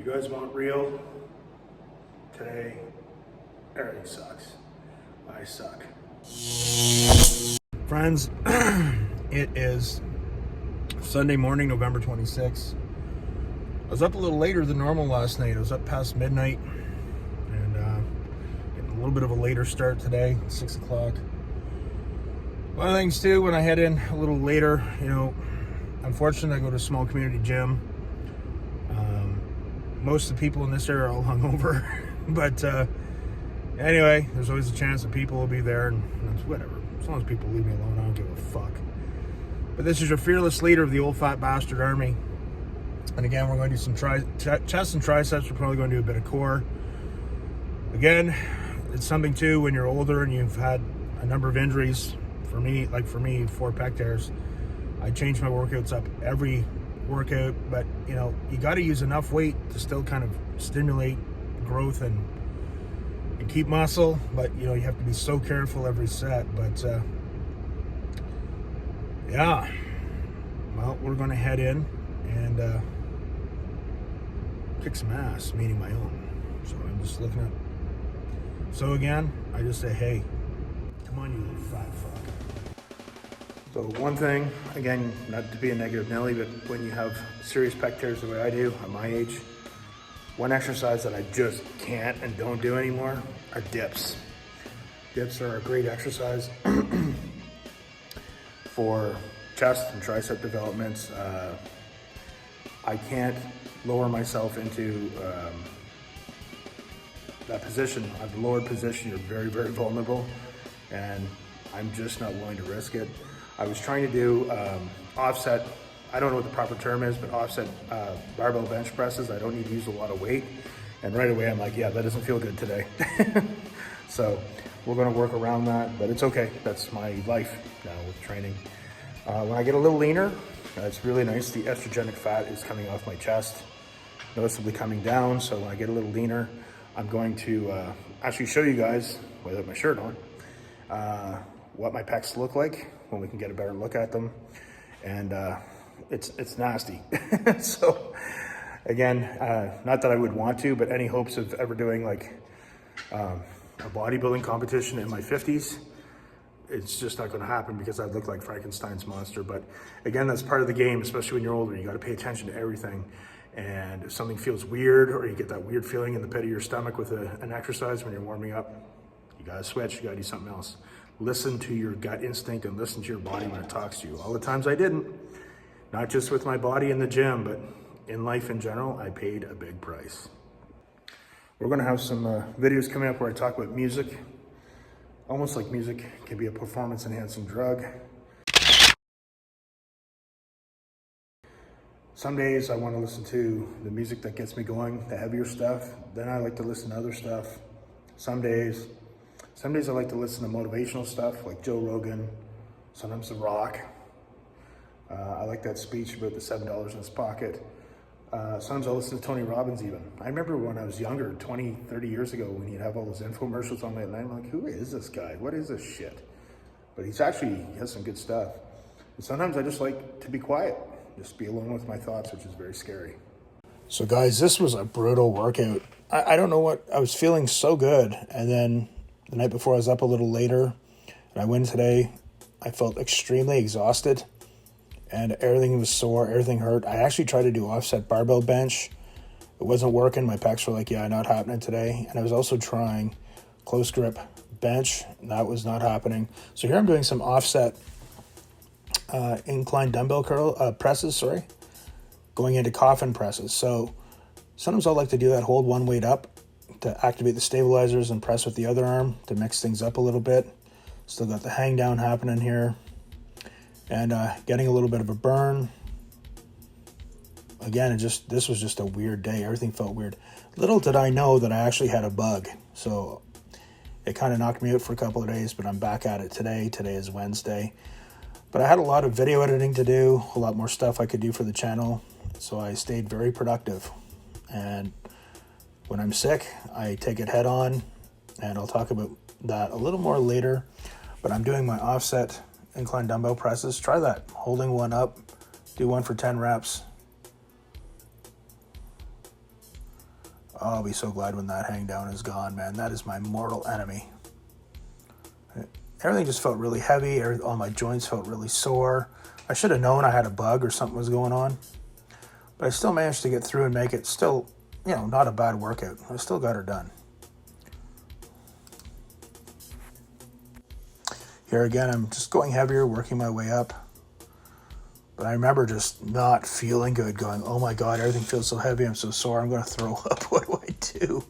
You guys want real? Today, everything sucks. I suck. Friends, it is Sunday morning, November 26th. I was up a little later than normal last night. I was up past midnight and getting a little bit of a later start today, 6 o'clock. One of the things too, when I head in a little later, unfortunately I go to a small community gym. Most of the people in this area are all hungover, but anyway, there's always a chance that people will be there, and that's whatever. As long as people leave me alone, I don't give a fuck. But this is your fearless leader of the old fat bastard army. And again, we're going to do some chest and triceps. We're probably going to do a bit of core. Again, it's something too when you're older and you've had a number of injuries. For me, 4 pec tears. I change my workouts up every workout, but you got to use enough weight to still kind of stimulate growth and keep muscle, but you have to be so careful every set. But yeah, well, we're going to head in and kick some ass, meaning my own. So I'm just looking at. So again, I just say, hey, come on, you little fat fuck. So one thing, again, not to be a negative Nelly, but when you have serious pec tears the way I do at my age, one exercise that I just can't and don't do anymore are dips. Dips are a great exercise for chest and tricep developments. I can't lower myself into that position. At the lower position, you're very, very vulnerable, and I'm just not willing to risk it. I was trying to do offset, I don't know what the proper term is, but offset barbell bench presses. I don't need to use a lot of weight. And right away, I'm like, yeah, that doesn't feel good today. So we're gonna work around that, but it's okay. That's my life now with training. When I get a little leaner, it's really nice. The estrogenic fat is coming off my chest, noticeably coming down. So when I get a little leaner, I'm going to actually show you guys, without my shirt on, what my pecs look like when we can get a better look at them. And it's nasty. So again, not that I would want to, but any hopes of ever doing like a bodybuilding competition in my 50s, it's just not going to happen because I look like Frankenstein's monster. But again, that's part of the game, especially when you're older. You got to pay attention to everything. And if something feels weird, or you get that weird feeling in the pit of your stomach with an exercise when you're warming up, you got to switch, you got to do something else. Listen to your gut instinct and listen to your body when it talks to you. All the times I didn't, not just with my body in the gym, but in life in general, I paid a big price. We're gonna have some videos coming up where I talk about music, almost like music can be a performance enhancing drug. Some days I want to listen to the music that gets me going, the heavier stuff. Then I like to listen to other stuff. Some days I like to listen to motivational stuff like Joe Rogan, sometimes The Rock. I like that speech about the $7 in his pocket. Sometimes I'll listen to Tony Robbins even. I remember when I was younger, 20, 30 years ago, when he'd have all those infomercials on late night, I'm like, who is this guy? What is this shit? But he has some good stuff. And sometimes I just like to be quiet, just be alone with my thoughts, which is very scary. So guys, this was a brutal workout. I don't know what, I was feeling so good. And then the night before I was up a little later and I went today, I felt extremely exhausted and everything was sore, everything hurt. I actually tried to do offset barbell bench. It wasn't working. My pecs were like, yeah, not happening today. And I was also trying close grip bench. That was not happening. So here I'm doing some offset incline dumbbell presses, going into coffin presses. So sometimes I'll like to do that, hold one weight up to activate the stabilizers and press with the other arm to mix things up a little bit. Still got the hang down happening here and getting a little bit of a burn. Again, this was just a weird day. Everything felt weird. Little did I know that I actually had a bug. So it kind of knocked me out for a couple of days, but I'm back at it today. Today is Wednesday. But I had a lot of video editing to do, a lot more stuff I could do for the channel. So I stayed very productive. And when I'm sick, I take it head on, and I'll talk about that a little more later. But I'm doing my offset incline dumbbell presses. Try that, holding one up, do one for 10 reps. I'll be so glad when that hang down is gone, man. That is my mortal enemy. Everything just felt really heavy. All my joints felt really sore. I should have known I had a bug or something was going on. But I still managed to get through and make it still, not a bad workout. I still got her done. Here again, I'm just going heavier, working my way up. But I remember just not feeling good, going, oh my God, everything feels so heavy. I'm so sore. I'm going to throw up. What do I do?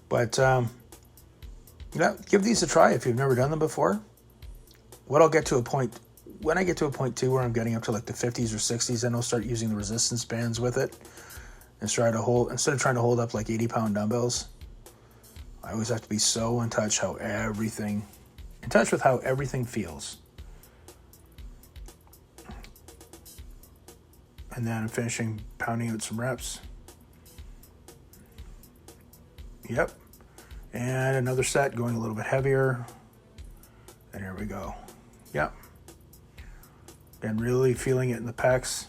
But give these a try if you've never done them before. When I get to a point too where I'm getting up to like the 50s or 60s, then I'll start using the resistance bands with it and instead of trying to hold up like 80-pound dumbbells. I always have to be so in touch with how everything feels. And then I'm finishing pounding out some reps. Yep. And another set going a little bit heavier. And here we go. Yep. And really feeling it in the pecs.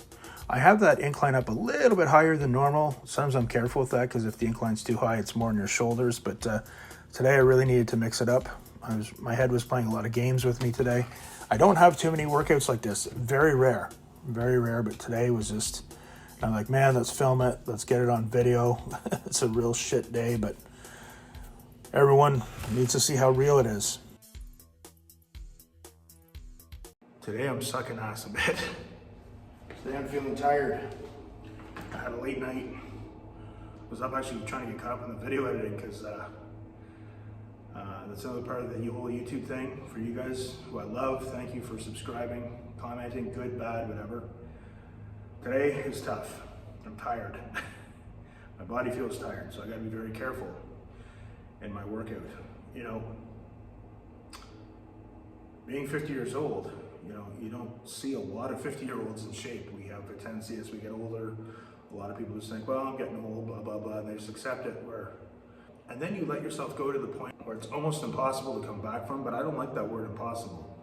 I have that incline up a little bit higher than normal. Sometimes I'm careful with that because if the incline's too high, it's more in your shoulders. But today I really needed to mix it up. My head was playing a lot of games with me today. I don't have too many workouts like this. Very rare, but today was just, I'm like, man, let's film it. Let's get it on video. It's a real shit day, but everyone needs to see how real it is. Today I'm sucking ass a bit. Today I'm feeling tired. I had a late night. I was up actually trying to get caught up in the video editing because that's another part of the whole YouTube thing for you guys who I love. Thank you for subscribing, commenting, good, bad, whatever. Today is tough. I'm tired. My body feels tired, so I gotta be very careful in my workout. Being 50 years old, you don't see a lot of 50-year-olds in shape. We have a tendency as we get older, a lot of people just think, well, I'm getting old, blah, blah, blah, and they just accept it. And then you let yourself go to the point where it's almost impossible to come back from, but I don't like that word impossible.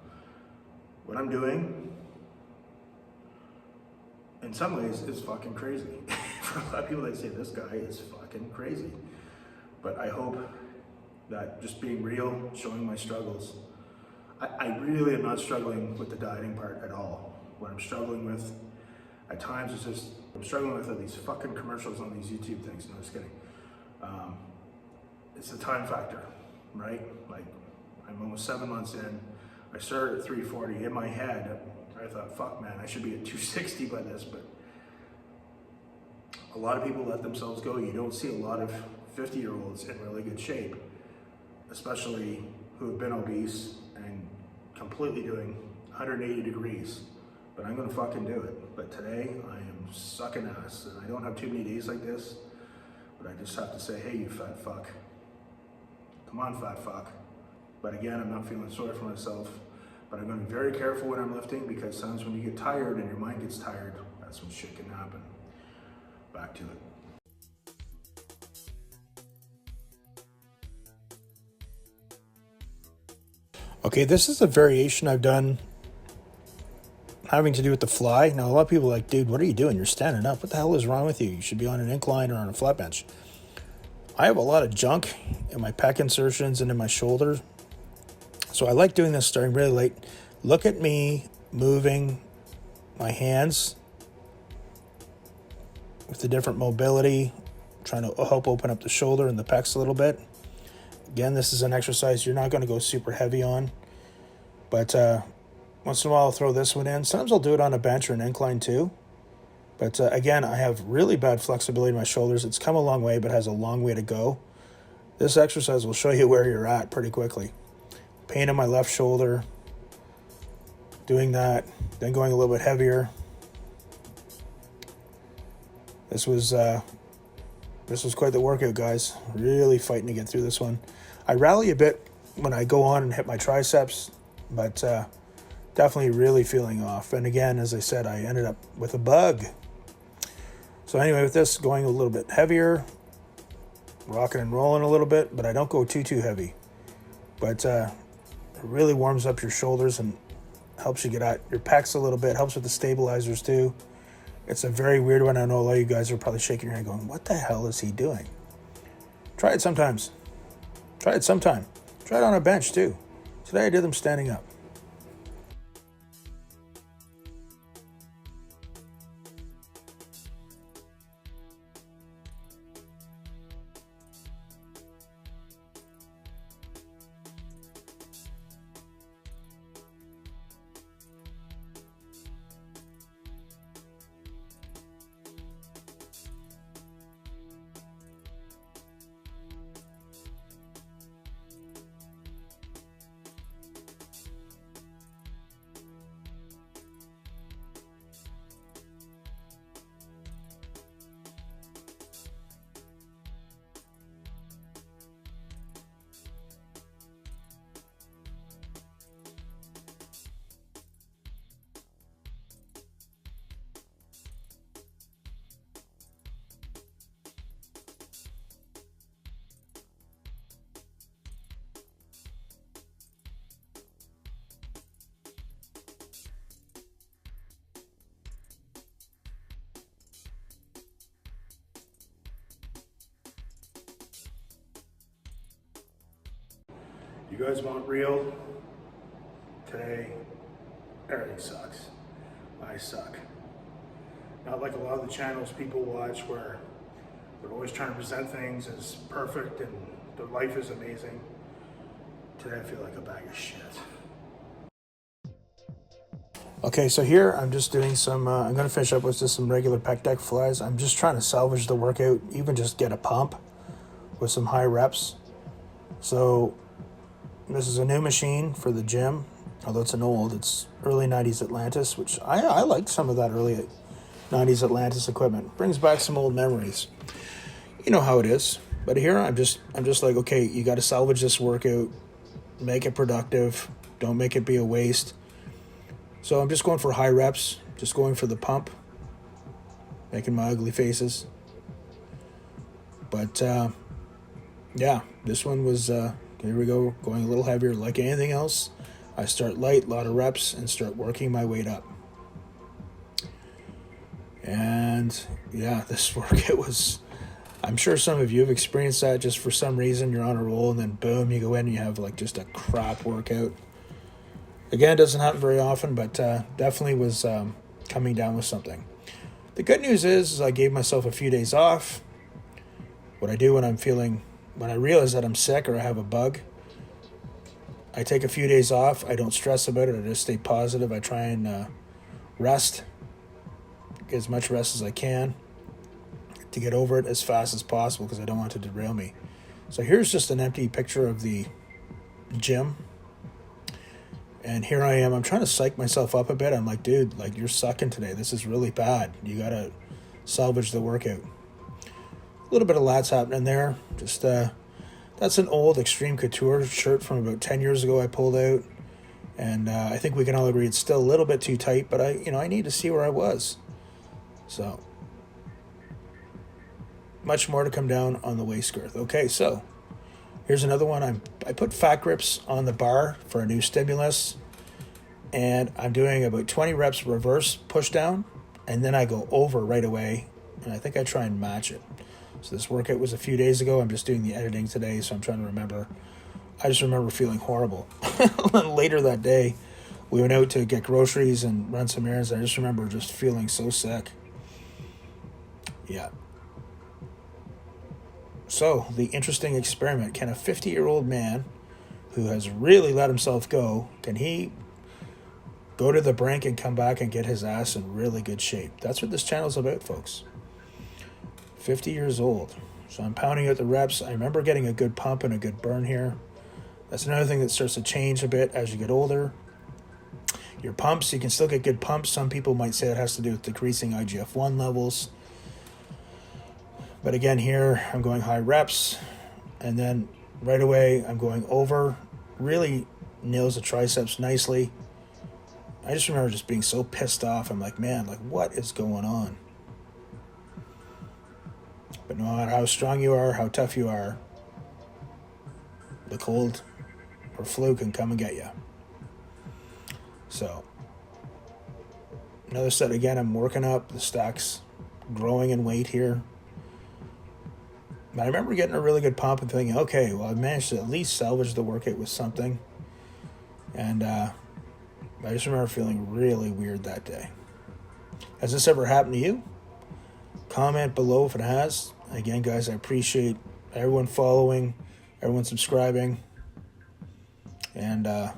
What I'm doing, in some ways, is fucking crazy. For a lot of people, they say, this guy is fucking crazy. But I hope that just being real, showing my struggles, I really am not struggling with the dieting part at all. What I'm struggling with, at times, is just, I'm struggling with these fucking commercials on these YouTube things. No, just kidding. It's the time factor, right? Like, I'm almost 7 months in. I started at 340. In my head, I thought, fuck, man, I should be at 260 by this, but a lot of people let themselves go. You don't see a lot of 50-year-olds in really good shape, especially who have been obese and completely doing 180 degrees. But I'm gonna fucking do it. But today, I am sucking ass, and I don't have too many days like this, but I just have to say, hey, you fat fuck. Come on, fat fuck. But again, I'm not feeling sorry for myself, but I'm gonna be very careful when I'm lifting because sometimes when you get tired and your mind gets tired, that's when shit can happen. Back to it. Okay, this is a variation I've done having to do with the fly. Now, a lot of people are like, dude, what are you doing? You're standing up. What the hell is wrong with you? You should be on an incline or on a flat bench. I have a lot of junk in my pec insertions and in my shoulder. So I like doing this starting really late. Look at me moving my hands with the different mobility, trying to help open up the shoulder and the pecs a little bit. Again, this is an exercise you're not going to go super heavy on, but once in a while I'll throw this one in. Sometimes I'll do it on a bench or an incline too. But again, I have really bad flexibility in my shoulders. It's come a long way, but has a long way to go. This exercise will show you where you're at pretty quickly. Pain in my left shoulder, doing that, then going a little bit heavier. This was quite the workout, guys. Really fighting to get through this one. I rally a bit when I go on and hit my triceps, but definitely really feeling off. And again, as I said, I ended up with a bug. So anyway, with this, going a little bit heavier, rocking and rolling a little bit, but I don't go too heavy. But it really warms up your shoulders and helps you get out your pecs a little bit, helps with the stabilizers too. It's a very weird one. I know a lot of you guys are probably shaking your head going, what the hell is he doing? Try it sometimes. Try it sometime. Try it on a bench too. Today I did them standing up. You guys want real? Today, everything sucks. I suck. Not like a lot of the channels people watch where they're always trying to present things as perfect and their life is amazing. Today I feel like a bag of shit. Okay, so here I'm just doing some, I'm going to finish up with just some regular pec deck flies. I'm just trying to salvage the workout, even just get a pump with some high reps. So this is a new machine for the gym, although it's it's early 90s Atlantis, which I liked some of that early 90s Atlantis equipment. Brings back some old memories. You know how it is. But here I'm just like, okay, you got to salvage this workout, make it productive, don't make it be a waste. So I'm just going for high reps, just going for the pump, making my ugly faces. But yeah, this one was, here we go, going a little heavier. Like anything else, I start light, a lot of reps, and start working my weight up. And yeah, this workout was, I'm sure some of you have experienced that. Just for some reason, you're on a roll, and then boom, you go in and you have like just a crap workout. Again, it doesn't happen very often, but definitely was coming down with something. The good news is I gave myself a few days off. What I do when I realize that I'm sick or I have a bug, I take a few days off. I don't stress about it. I just stay positive. I try and rest, get as much rest as I can to get over it as fast as possible because I don't want it to derail me. So here's just an empty picture of the gym. And here I am. I'm trying to psych myself up a bit. I'm like, dude, like you're sucking today. This is really bad. You got to salvage the workout. A little bit of lats happening there. Just that's an old Extreme Couture shirt from about 10 years ago I pulled out. And I think we can all agree it's still a little bit too tight, but I need to see where I was. So much more to come down on the waist girth. Okay, so here's another one. I put fat grips on the bar for a new stimulus, and I'm doing about 20 reps reverse push down, and then I go over right away, and I think I try and match it. So this workout was a few days ago. I'm just doing the editing today, so I'm trying to remember. I just remember feeling horrible. Later that day, we went out to get groceries and run some errands. I just remember just feeling so sick. Yeah. So, the interesting experiment. Can a 50-year-old man who has really let himself go, can he go to the brink and come back and get his ass in really good shape? That's what this channel's about, folks. 50 years old. So I'm pounding out the reps. I remember getting a good pump and a good burn here. That's another thing that starts to change a bit as you get older. Your pumps, you can still get good pumps. Some people might say it has to do with decreasing IGF-1 levels. But again, here I'm going high reps, and then right away I'm going over. Really nails the triceps nicely. I just remember just being so pissed off. I'm like, man, like what is going on? But no matter how strong you are, how tough you are, the cold or flu can come and get you. So another set again. I'm working up the stacks, growing in weight here. I remember getting a really good pump and thinking, okay, well, I managed to at least salvage the workout with something. And I just remember feeling really weird that day. Has this ever happened to you? Comment below if it has. Again, guys, I appreciate everyone following, everyone subscribing. And I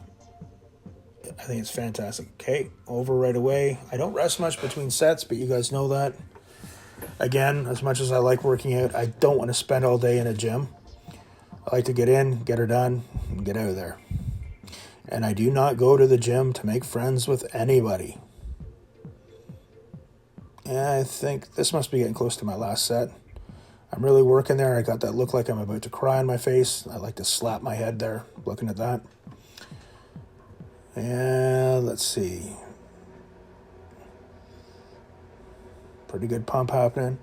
think it's fantastic. Okay, over right away. I don't rest much between sets, but you guys know that. Again, as much as I like working out, I don't want to spend all day in a gym. I like to get in, get her done, and get out of there. And I do not go to the gym to make friends with anybody. And I think this must be getting close to my last set. I'm really working there. I got that look like I'm about to cry on my face. I like to slap my head there, looking at that. And let's see. Pretty good pump happening.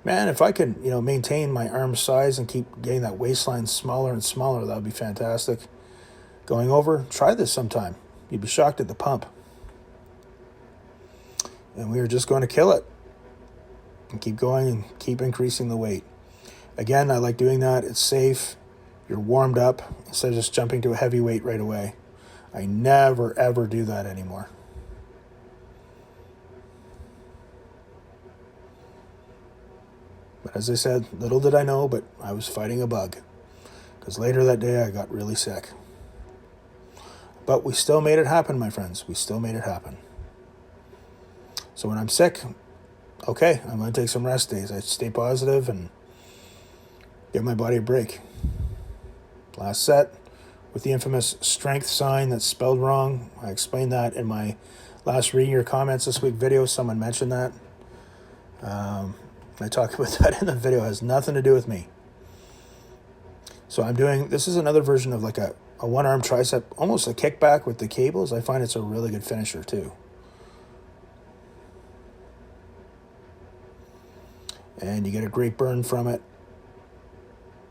Man, if I could, maintain my arm size and keep getting that waistline smaller and smaller, that would be fantastic. Going over, try this sometime. You'd be shocked at the pump. And we are just going to kill it. And keep going and keep increasing the weight. Again, I like doing that. It's safe. You're warmed up instead of just jumping to a heavy weight right away. I never, ever do that anymore. But as I said, little did I know, but I was fighting a bug. Because later that day, I got really sick. But we still made it happen, my friends. We still made it happen. So when I'm sick, okay, I'm going to take some rest days. I stay positive and give my body a break. Last set with the infamous strength sign that's spelled wrong. I explained that in my last reading your comments this week video. Someone mentioned that. I talk about that in the video. It has nothing to do with me. So this is another version of like a one-arm tricep, almost a kickback with the cables. I find it's a really good finisher too. And you get a great burn from it.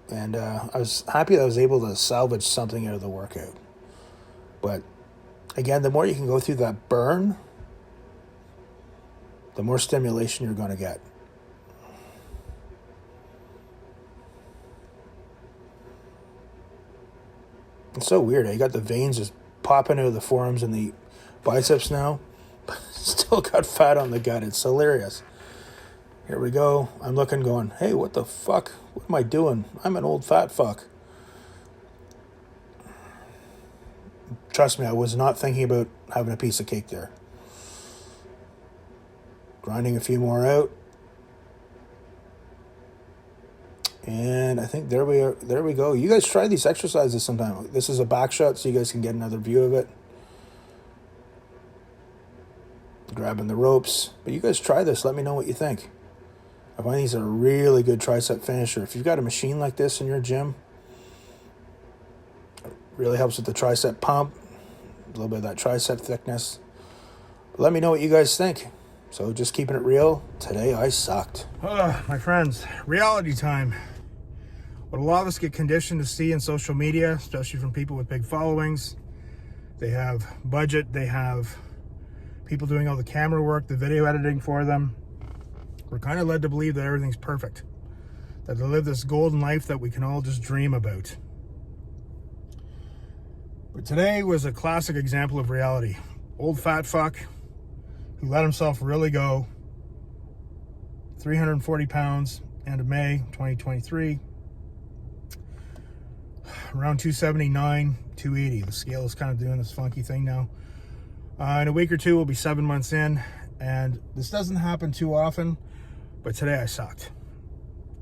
And I was happy that I was able to salvage something out of the workout. But again, the more you can go through that burn, the more stimulation you're going to get. It's so weird. You got the veins just popping out of the forearms and the biceps now. Still got fat on the gut. It's hilarious. Here we go. I'm looking going, hey, what the fuck? What am I doing? I'm an old fat fuck. Trust me, I was not thinking about having a piece of cake there. Grinding a few more out. And I think there we are. There we go. You guys try these exercises sometime. This is a back shot, so you guys can get another view of it. Grabbing the ropes. But you guys try this. Let me know what you think. I find these are a really good tricep finisher. If you've got a machine like this in your gym, it really helps with the tricep pump. A little bit of that tricep thickness. But let me know what you guys think. So just keeping it real. Today I sucked. My friends, reality time. What a lot of us get conditioned to see in social media, especially from people with big followings. They have budget, they have people doing all the camera work, the video editing for them. We're kind of led to believe that everything's perfect. That they live this golden life that we can all just dream about. But today was a classic example of reality. Old fat fuck who let himself really go. 340 pounds, end of May 2023. Around 279, 280. The scale is kind of doing this funky thing now. In a week or two, we'll be 7 months in, and this doesn't happen too often, but today I sucked.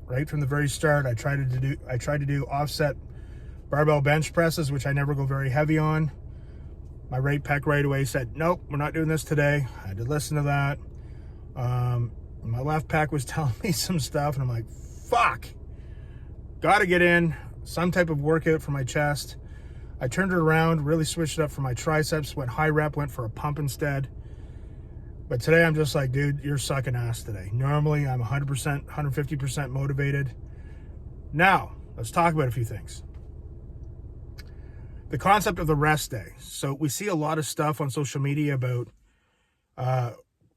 Right from the very start, I tried to do offset barbell bench presses, which I never go very heavy on. My right pec right away said, nope, we're not doing this today. I had to listen to that. My left pec was telling me some stuff, and I'm like, fuck. Gotta get in some type of workout for my chest. I turned it around, really switched it up for my triceps, went high rep, went for a pump instead. But today I'm just like, dude, you're sucking ass today. Normally I'm 100%, 150% motivated. Now, let's talk about a few things. The concept of the rest day. So we see a lot of stuff on social media about,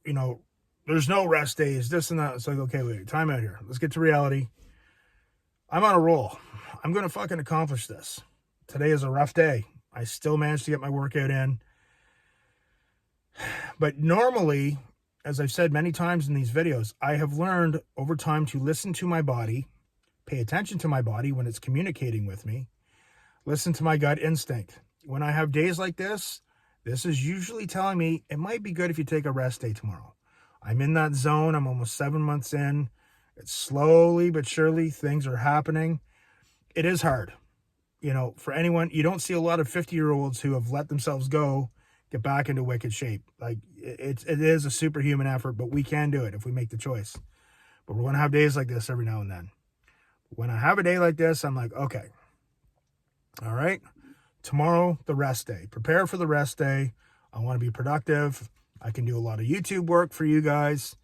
there's no rest days, this and that. It's like, okay, wait, time out here. Let's get to reality. I'm on a roll. I'm going to fucking accomplish this. Today is a rough day. I still managed to get my workout in. But normally, as I've said many times in these videos, I have learned over time to listen to my body, pay attention to my body when it's communicating with me, listen to my gut instinct. When I have days like this is usually telling me it might be good if you take a rest day tomorrow. I'm in that zone. I'm almost 7 months in. It's slowly but surely things are happening. It is hard. You know, for anyone, you don't see a lot of 50-year-olds who have let themselves go get back into wicked shape. Like, it is a superhuman effort, but we can do it if we make the choice. But we're going to have days like this every now and then. When I have a day like this, I'm like, okay, all right, tomorrow, the rest day. Prepare for the rest day. I want to be productive. I can do a lot of YouTube work for you guys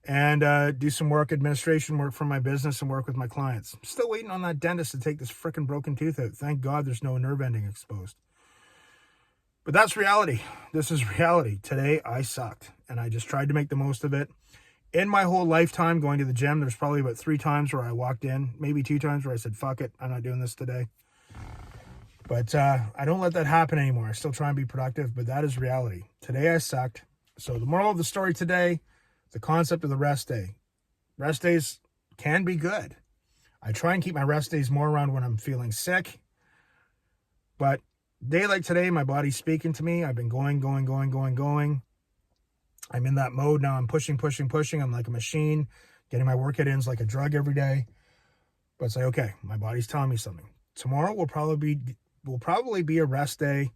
and do some work, administration work for my business and work with my clients. I'm still waiting on that dentist to take this freaking broken tooth out. Thank God there's no nerve ending exposed. But that's reality. This is reality. Today, I sucked, and I just tried to make the most of it. In my whole lifetime going to the gym, there's probably about 3 times where I walked in, maybe 2 times where I said, fuck it, I'm not doing this today. But I don't let that happen anymore. I still try and be productive, but that is reality. Today, I sucked. So the moral of the story today, the concept of the rest day. Rest days can be good. I try and keep my rest days more around when I'm feeling sick. But day like today, my body's speaking to me. I've been going. I'm in that mode now. I'm pushing. I'm like a machine. Getting my workout in is like a drug every day. But it's like, okay, my body's telling me something. Tomorrow will probably be a rest day.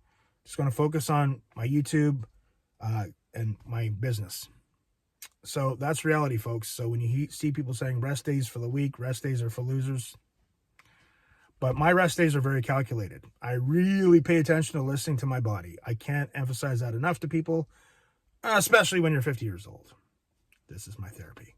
Just going to focus on my YouTube and my business. So that's reality, folks. So when you see people saying rest days for the weak, rest days are for losers. But my rest days are very calculated. I really pay attention to listening to my body. I can't emphasize that enough to people, especially when you're 50 years old. This is my therapy.